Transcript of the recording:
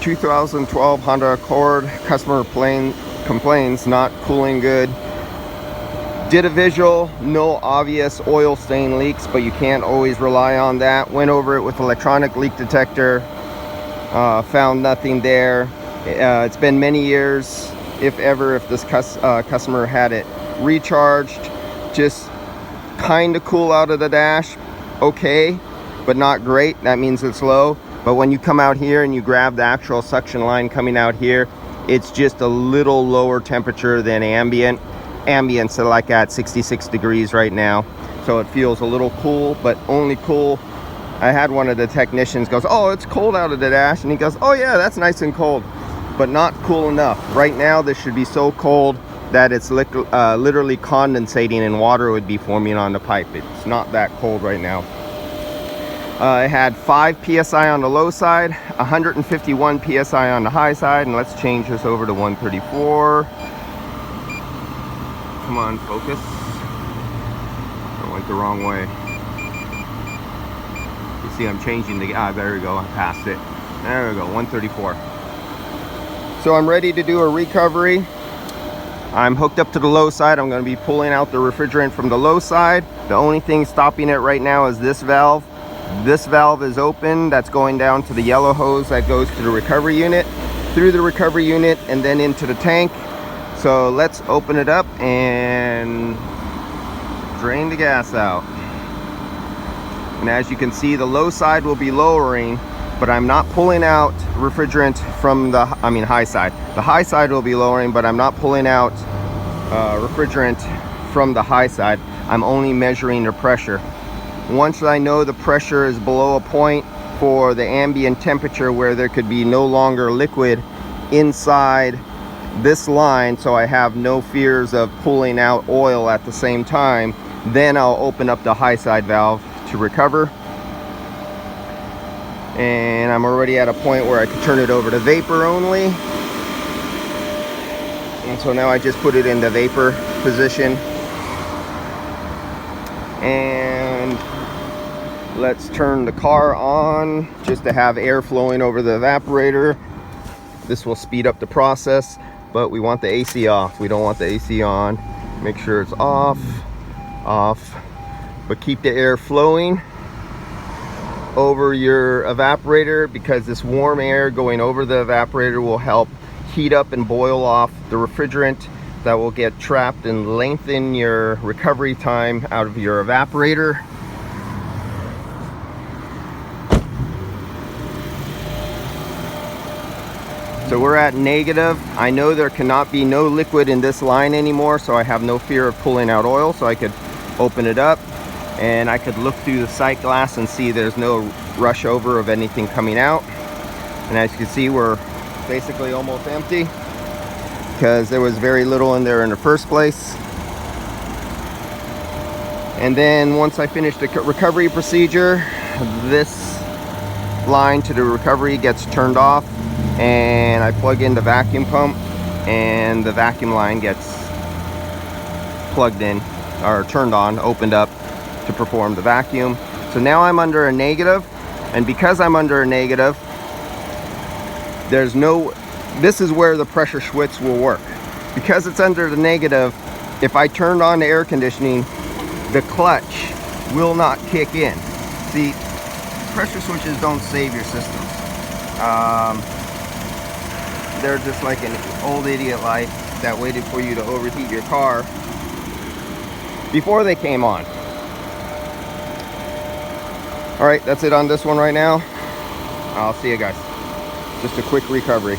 2012 Honda Accord. Customer complains not cooling good. Did a visual, no obvious oil stain leaks, but you can't always rely on that. Went over it with electronic leak detector, found nothing there. It's been many years, if ever, if this customer had it recharged. Just kind of cool out of the dash, okay, but not great. That means it's low. But when you come out here and you grab the actual suction line coming out here, it's just a little lower temperature than ambient. Ambient's like at 66 degrees right now, so it feels a little cool, but only cool. I had one of the technicians goes, "Oh, it's cold out of the dash," and he goes, "Oh yeah, that's nice and cold," but not cool enough. Right now this should be so cold that it's literally condensating and water would be forming on the pipe. It's not that cold right now. I had 5 psi on the low side, 151 psi on the high side, and let's change this over to 134. Come on, focus. I went the wrong way. You see I'm changing the, there we go, I passed it. There we go, 134. So I'm ready to do a recovery. I'm hooked up to the low side. I'm going to be pulling out the refrigerant from the low side. The only thing stopping it right now is this valve. This valve is open. That's going down to the yellow hose that goes to the recovery unit, through the recovery unit, and then into the tank. So let's open it up and drain the gas out. And as you can see, the low side will be lowering, but I'm not pulling out refrigerant from the, high side. The high side will be lowering, but I'm not pulling out refrigerant from the high side. I'm only measuring the pressure. Once I know the pressure is below a point for the ambient temperature where there could be no longer liquid inside this line, so I have no fears of pulling out oil at the same time, then I'll open up the high side valve to recover. And I'm already at a point where I could turn it over to vapor only. And so now I just put it in the vapor position. And let's turn the car on just to have air flowing over the evaporator. This will speed up the process, but we want the AC off. We don't want the AC on. Make sure it's off, but keep the air flowing over your evaporator, because this warm air going over the evaporator will help heat up and boil off the refrigerant that will get trapped and lengthen your recovery time out of your evaporator. So we're at negative. I know there cannot be no liquid in this line anymore, so I have no fear of pulling out oil. So I could open it up and I could look through the sight glass and see there's no rush over of anything coming out. And as you can see, we're basically almost empty because there was very little in there in the first place. And then once I finish the recovery procedure, this line to the recovery gets turned off, and I plug in the vacuum pump, and the vacuum line gets plugged in or turned on, opened up to perform the vacuum. So now I'm under a negative, and because I'm under a negative, there's no, this is where the pressure switch will work. Because it's under the negative, if I turned on the air conditioning, the clutch will not kick in. See, pressure switches don't save your systems. They're just like an old idiot light that waited for you to overheat your car before they came on. All right, that's it on this one right now. I'll see you guys. Just a quick recovery.